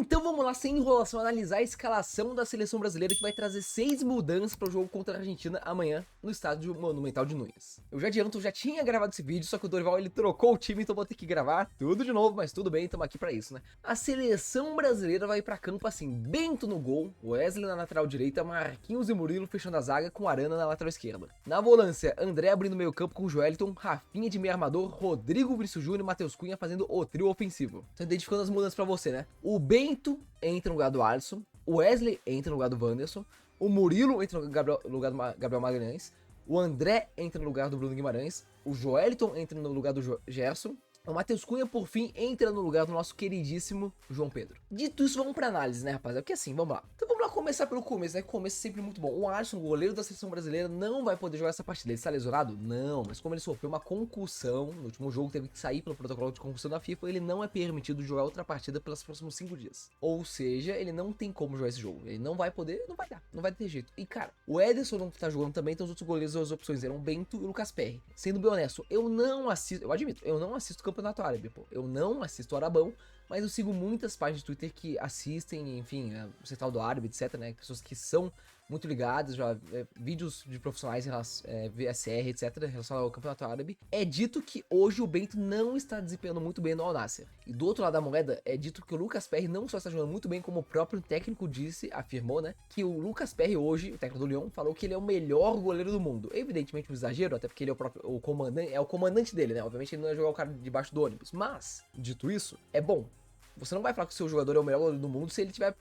Então vamos lá, sem enrolação, analisar a escalação da seleção brasileira que vai trazer 6 mudanças para o jogo contra a Argentina amanhã no estádio Monumental de Nunes. Eu já adianto, eu já tinha gravado esse vídeo, só que o Dorival ele trocou o time, então vou ter que gravar tudo de novo, mas tudo bem, estamos aqui para isso, né? A seleção brasileira vai para campo assim, Bento no gol, Wesley na lateral direita, Marquinhos e Murilo fechando a zaga com Arana na lateral esquerda. Na volância, André abrindo meio campo com Joeliton, Rafinha de meio armador, Rodrigo, Vinícius Júnior e Matheus Cunha fazendo o trio ofensivo. Tô identificando as mudanças para você, né? O Bento entra no lugar do Alisson, o Wesley entra no lugar do Wanderson, o Murilo entra no lugar do Gabriel Magalhães, o André entra no lugar do Bruno Guimarães, o Joeliton entra no lugar do Gerson, o Matheus Cunha, por fim, entra no lugar do nosso queridíssimo João Pedro. Dito isso, vamos pra análise, né, rapaziada? Porque assim, vamos lá. Então vamos lá começar pelo começo, né? O começo é sempre muito bom. O Alisson, o goleiro da seleção brasileira, não vai poder jogar essa partida. Ele está lesionado? Não. Mas como ele sofreu uma concussão no último jogo, teve que sair pelo protocolo de concussão da FIFA, ele não é permitido jogar outra partida pelos próximos 5 dias. Ou seja, ele não tem como jogar esse jogo. Ele não vai poder, não vai dar. Não vai ter jeito. E cara, o Ederson não tá jogando também, então os outros goleiros, as opções eram o Bento e o Lucas Perry. Sendo bem honesto, eu admito, eu não assisto o Campeonato Árabe, pô. Eu não assisto o Arabão, mas eu sigo muitas páginas de Twitter que assistem, enfim, o Central do Árabe, etc, né? Pessoas que são muito ligadas, já vídeos de profissionais, VSR, etc, relacionados ao Campeonato Árabe. É dito que hoje o Bento não está desempenhando muito bem no Al Nassr. E do outro lado da moeda, é dito que o Lucas Perry não só está jogando muito bem, como o próprio técnico afirmou, né? Que o Lucas Perry hoje, o técnico do Lyon, falou que ele é o melhor goleiro do mundo. Evidentemente um exagero, até porque ele é o comandante dele, né? Obviamente ele não vai jogar o cara debaixo do ônibus. Mas, dito isso, é bom. Você não vai falar que o seu jogador é o melhor goleiro do mundo se ele estiver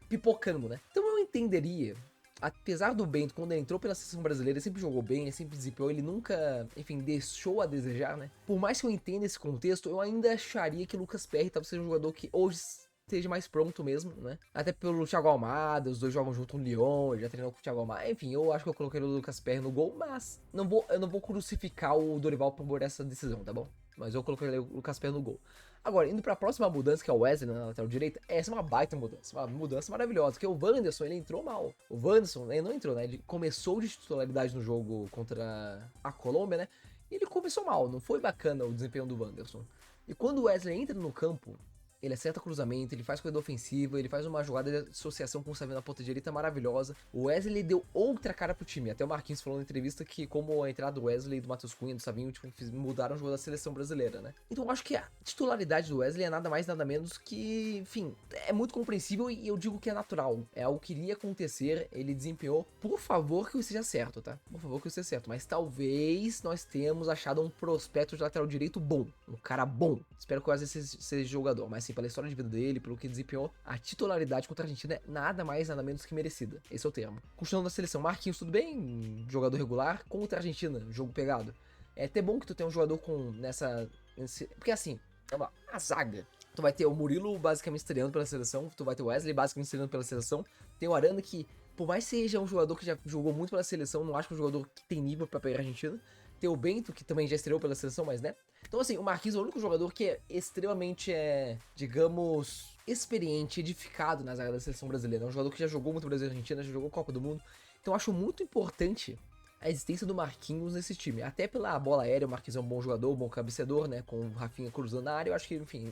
pipocando, né? Então eu entenderia, apesar do Bento, quando ele entrou pela seleção brasileira, ele sempre jogou bem, ele sempre desempenhou, ele nunca, enfim, deixou a desejar, né? Por mais que eu entenda esse contexto, eu ainda acharia que o Lucas Perry talvez seja um jogador que hoje esteja mais pronto mesmo, né? Até pelo Thiago Almada, os dois jogam junto no Lyon, ele já treinou com o Thiago Almada. Enfim, eu acho que eu coloquei o Lucas Perry no gol, mas eu não vou crucificar o Dorival por essa decisão, tá bom? Mas eu coloquei o Lucas Perry no gol. Agora, indo pra próxima mudança, que é o Wesley na lateral direita, essa é uma baita mudança, uma mudança maravilhosa, porque o Wanderson, ele entrou mal. O Wanderson, ele não entrou, né? Ele começou de titularidade no jogo contra a Colômbia, né? E ele começou mal, não foi bacana o desempenho do Wanderson. E quando o Wesley entra no campo, ele acerta cruzamento, ele faz corrida ofensiva, ele faz uma jogada de associação com o Savinho na ponta direita maravilhosa. O Wesley deu outra cara pro time. Até o Marquinhos falou na entrevista que como a entrada do Wesley, do Matheus Cunha, do Savinho, tipo, mudaram o jogo da seleção brasileira, né? Então eu acho que a titularidade do Wesley é nada mais, nada menos que, enfim, é muito compreensível e eu digo que é natural. É algo que iria acontecer, ele desempenhou. Por favor que isso seja certo, tá? Por favor que isso seja certo. Mas talvez nós tenhamos achado um prospecto de lateral direito bom. Um cara bom. Espero que o Wesley seja jogador, mas assim, pela história de vida dele, pelo que desempenhou, a titularidade contra a Argentina é nada mais, nada menos que merecida. Esse é o termo. Continuando na seleção, Marquinhos, tudo bem? Jogador regular. Contra a Argentina, jogo pegado. É até bom que tu tenha um jogador com porque assim, a zaga. Tu vai ter o Murilo basicamente estreando pela seleção, tu vai ter o Wesley basicamente estreando pela seleção, tem o Arana que, por mais seja um jogador que já jogou muito pela seleção, não acho que é um jogador que tem nível pra pegar a Argentina. Tem o Bento, que também já estreou pela seleção, mas né? Então assim, o Marquinhos é o único jogador que é extremamente, digamos, experiente, edificado na zaga da seleção brasileira. É um jogador que já jogou muito Brasil e Argentina, já jogou Copa do Mundo. Então eu acho muito importante a existência do Marquinhos nesse time. Até pela bola aérea, o Marquinhos é um bom jogador, um bom cabeceador, né? Com o Rafinha cruzando na área. Eu acho que, enfim,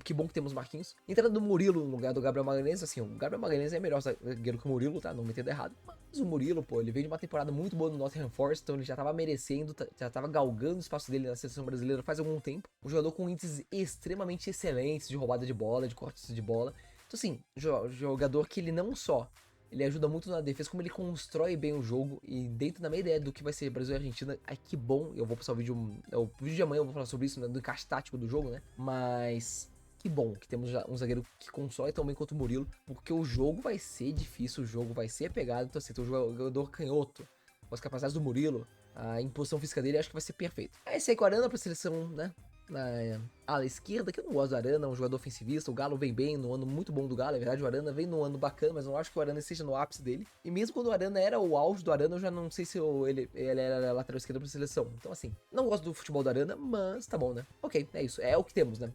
que bom que temos Marquinhos. Entrada do Murilo no lugar do Gabriel Magalhães, assim, o Gabriel Magalhães é melhor zagueiro que o Murilo, tá? Não me entenda errado. Mas o Murilo, pô, ele veio de uma temporada muito boa no Nottingham Forest, então ele já tava merecendo, já tava galgando o espaço dele na seleção brasileira faz algum tempo. Um jogador com índices extremamente excelentes de roubada de bola, de cortes de bola. Então, assim, jogador que ele não só ele ajuda muito na defesa, como ele constrói bem o jogo. E dentro da minha ideia do que vai ser Brasil e Argentina, ai que bom. Eu vou passar o vídeo de amanhã, eu vou falar sobre isso, né, do encaixe tático do jogo, né? Mas que bom que temos um zagueiro que constrói tão bem quanto o Murilo, porque o jogo vai ser difícil, o jogo vai ser pegado. Então assim, tem um jogador canhoto, com as capacidades do Murilo, a imposição física dele, acho que vai ser perfeito. Aí sai com a Arana pra seleção, né? Na ala esquerda, que eu não gosto do Arana, é um jogador ofensivista. O Galo vem bem no ano muito bom do Galo, é verdade. O Arana vem no ano bacana, mas eu não acho que o Arana esteja no ápice dele. E mesmo quando o Arana era o auge do Arana, eu já não sei se ele era lateral esquerdo pra seleção. Então, assim, não gosto do futebol do Arana, mas tá bom, né? Ok, é isso, é o que temos, né?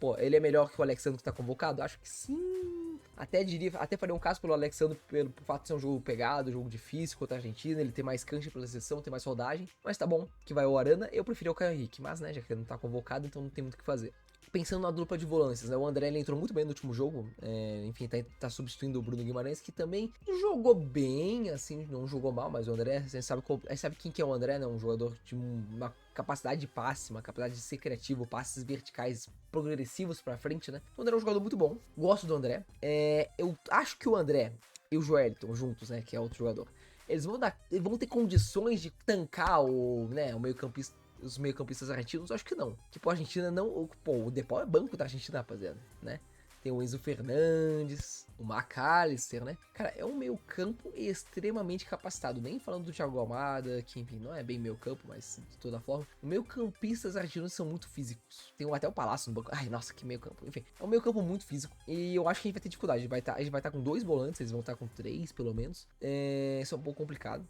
Pô, ele é melhor que o Alexandre que tá convocado? Acho que sim. Até faria um caso pelo Alexandre, pelo fato de ser um jogo pegado, um jogo difícil contra a Argentina, ele ter mais cancha pela seleção, ter mais rodagem. Mas tá bom, que vai o Arana. Eu preferi o Caio Henrique, mas né, já que ele não tá convocado, então não tem muito o que fazer. pensando na dupla de volantes, né? O André ele entrou muito bem no último jogo. Enfim, tá substituindo o Bruno Guimarães, que também jogou bem, assim, não jogou mal, mas o André, a gente sabe quem que é o André, né? Um jogador de uma capacidade de passe, uma capacidade de ser criativo, passes verticais progressivos pra frente, né? O André é um jogador muito bom. Gosto do André. Eu acho que o André e o Joelton juntos, né? Que é outro jogador. Eles vão ter condições de tancar o meio-campista, os meio-campistas argentinos? Acho que não. Tipo, a Argentina não. Pô, o Depay é banco da Argentina, rapaziada, né? Tem o Enzo Fernandes, o McAllister, né? Cara, é um meio-campo extremamente capacitado. Nem falando do Thiago Almada, que enfim, não é bem meio-campo, mas de toda forma. Os meio-campistas argentinos são muito físicos. Tem até o Palácio no banco. Ai, nossa, que meio-campo. Enfim, é um meio-campo muito físico. E eu acho que a gente vai ter dificuldade. A gente vai estar com 2 volantes, eles vão estar com 3, pelo menos. Isso é um pouco complicado.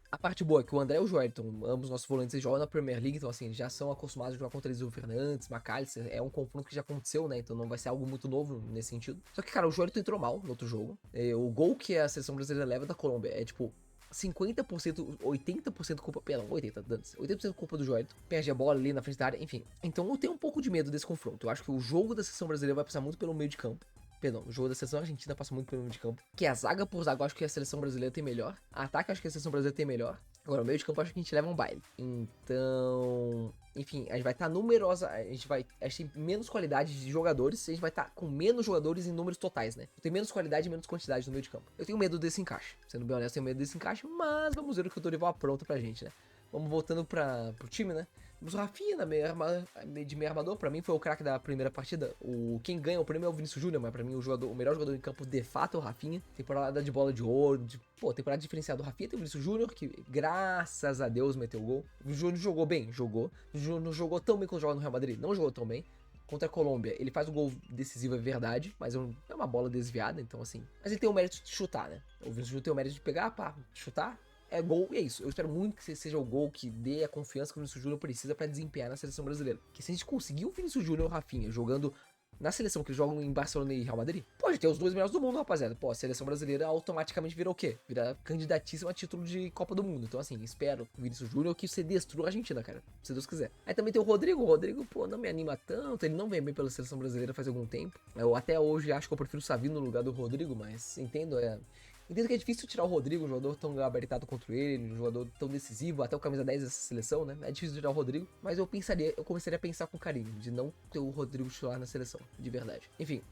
A parte boa é que o André e o Joelton, ambos nossos volantes, jogam na Premier League, então assim, já são acostumados a jogar contra eles, o Fernandes, McAllister, é um confronto que já aconteceu, né, então não vai ser algo muito novo nesse sentido. Só que, cara, o Joelton entrou mal no outro jogo, o gol que a seleção brasileira leva da Colômbia é, tipo, 50%, 80% culpa, perdão, 80% culpa do Joelton, perde a bola ali na frente da área, enfim. Então eu tenho um pouco de medo desse confronto, eu acho que o jogo da seleção brasileira vai passar muito pelo meio de campo. Perdão, o jogo da seleção argentina passa muito pelo meio de campo. Que a zaga por zaga, eu acho que a seleção brasileira tem melhor. A ataque, eu acho que a seleção brasileira tem melhor. Agora, o meio de campo, eu acho que a gente leva um baile. Então, enfim, a gente vai estar numerosa. A gente tem menos qualidade de jogadores. A gente vai estar com menos jogadores em números totais, né? Tem menos qualidade e menos quantidade no meio de campo. Eu tenho medo desse encaixe. Sendo bem honesto, eu tenho medo desse encaixe. Mas vamos ver o que o Dorival apronta pra gente, né? Vamos voltando pro time, né? Temos o Rafinha de meio armador, pra mim foi o craque da primeira partida. Quem ganha o prêmio é o Vinícius Júnior, mas pra mim o melhor jogador em campo de fato é o Rafinha. Temporada de bola de ouro, temporada diferenciada do Rafinha. Tem o Vinícius Júnior, que graças a Deus meteu o gol. O Júnior jogou bem, jogou. O Júnior não jogou tão bem quando jogou no Real Madrid, não jogou tão bem. Contra a Colômbia, ele faz o gol decisivo, é verdade, mas é uma bola desviada, então assim. Mas ele tem o mérito de chutar, né? O Vinícius Júnior tem o mérito de pegar, chutar. É gol e é isso. Eu espero muito que seja o gol que dê a confiança que o Vinícius Júnior precisa pra desempenhar na seleção brasileira. Que se a gente conseguir o Vinícius Júnior e o Rafinha jogando na seleção que eles jogam em Barcelona e Real Madrid, pode ter os 2 melhores do mundo, rapaziada. Pô, a seleção brasileira automaticamente vira o quê? Vira candidatíssima a título de Copa do Mundo. Então, assim, espero o Vinícius Júnior que você destrua a Argentina, cara. Se Deus quiser. Aí também tem o Rodrigo. O Rodrigo, pô, não me anima tanto. Ele não vem bem pela seleção brasileira faz algum tempo. Eu até hoje acho que eu prefiro o Savino no lugar do Rodrigo, mas entendo, Entendo que é difícil tirar o Rodrigo, um jogador tão gabaritado contra ele, um jogador tão decisivo, até o camisa 10 dessa seleção, né? É difícil tirar o Rodrigo, mas eu começaria a pensar com carinho, de não ter o Rodrigo titular na seleção, de verdade. Enfim,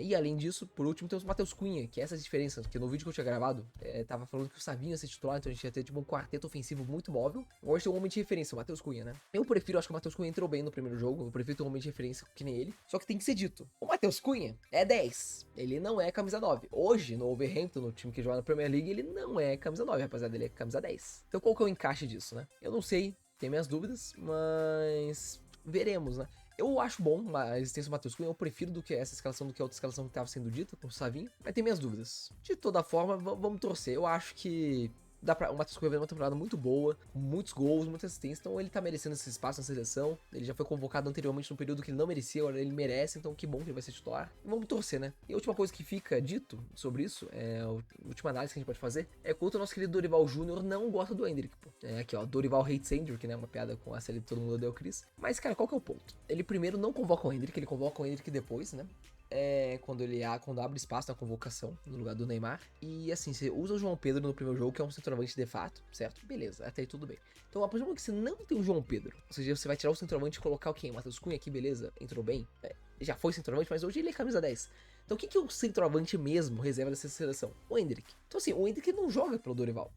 e além disso, por último, temos o Matheus Cunha, que é essa diferença, porque no vídeo que eu tinha gravado, tava falando que o Savinho ia ser titular, então a gente ia ter tipo um quarteto ofensivo muito móvel. Hoje tem um homem de referência, o Matheus Cunha, né? Eu prefiro, acho que o Matheus Cunha entrou bem no primeiro jogo, eu prefiro ter um homem de referência que nem ele, só que tem que ser dito, o Matheus Cunha é 10, ele não é camisa 9. Hoje, no Wolverhampton, no time que joga na Premier League, ele não é camisa 9, rapaziada, ele é camisa 10. Então qual que é o encaixe disso, né? Eu não sei, tenho minhas dúvidas, mas veremos, né? Eu acho bom a existência do Matheus Cunha, eu prefiro do que essa escalação do que a outra escalação que estava sendo dita com o Savinho, mas tem minhas dúvidas. De toda forma, vamos torcer. Eu acho que o Matheus Cunha vem uma temporada muito boa, com muitos gols, muitas assistências, então ele tá merecendo esse espaço na seleção. Ele já foi convocado anteriormente num período que ele não merecia, agora ele merece, então que bom que ele vai ser titular. E vamos torcer, né? E a última coisa que fica dito sobre isso, a última análise que a gente pode fazer, é quanto o nosso querido Dorival Júnior não gosta do Endrick, pô. Aqui, ó, Dorival hates Endrick, né? Uma piada com a série de Todo Mundo Odeia o Chris. Mas, cara, qual que é o ponto? Ele primeiro não convoca o Endrick, ele convoca o Endrick depois, né? Quando abre espaço na convocação, no lugar do Neymar. E assim, você usa o João Pedro no primeiro jogo, que é um centroavante de fato, certo? Beleza, até aí tudo bem. Então, a partir do momento que você não tem o João Pedro, ou seja, você vai tirar o centroavante e colocar o quem? O Matheus Cunha aqui, beleza, entrou bem. Já foi centroavante, mas hoje ele é camisa 10. Então, o que é o centroavante mesmo, reserva dessa seleção? O Endrick. Então, assim, o Endrick não joga pelo Dorival.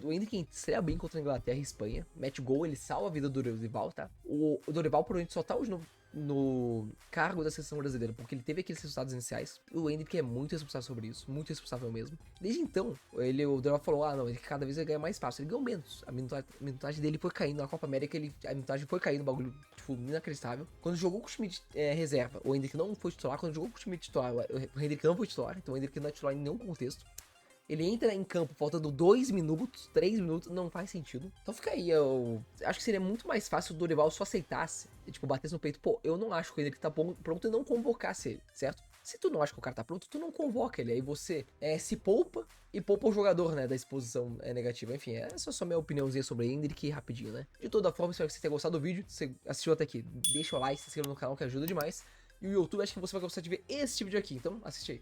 O Endrick estreia bem contra a Inglaterra e Espanha, mete gol, ele salva a vida do Dorival, tá? O Dorival provavelmente só tá hoje no cargo da seleção brasileira, porque ele teve aqueles resultados iniciais. O Endrick é muito responsável sobre isso, muito responsável mesmo. Desde então, o Dorival falou, não, ele cada vez vai ganhar mais espaço. Ele ganhou menos, a minutagem dele foi caindo. Na Copa América, a minutagem foi caindo, bagulho, tipo, inacreditável. Quando jogou com o time de reserva, o Endrick não foi titular. Quando jogou com o time titular, o Endrick não foi titular, então o Endrick não é titular em nenhum contexto. Ele entra em campo faltando 2 minutos, 3 minutos, não faz sentido. Então fica aí, eu acho que seria muito mais fácil o Dorival só aceitasse, tipo, batesse no peito, pô, eu não acho que ele que tá pronto e não convocasse ele, certo? Se tu não acha que o cara tá pronto, tu não convoca ele. Aí você se poupa e poupa o jogador, né, da exposição negativa. Enfim, essa é só minha opiniãozinha sobre Hendrick rapidinho, né? De toda forma, espero que você tenha gostado do vídeo. Se você assistiu até aqui, deixa o like, se inscreva no canal que ajuda demais. E o YouTube, acho que você vai gostar de ver esse tipo de vídeo aqui, então assiste aí.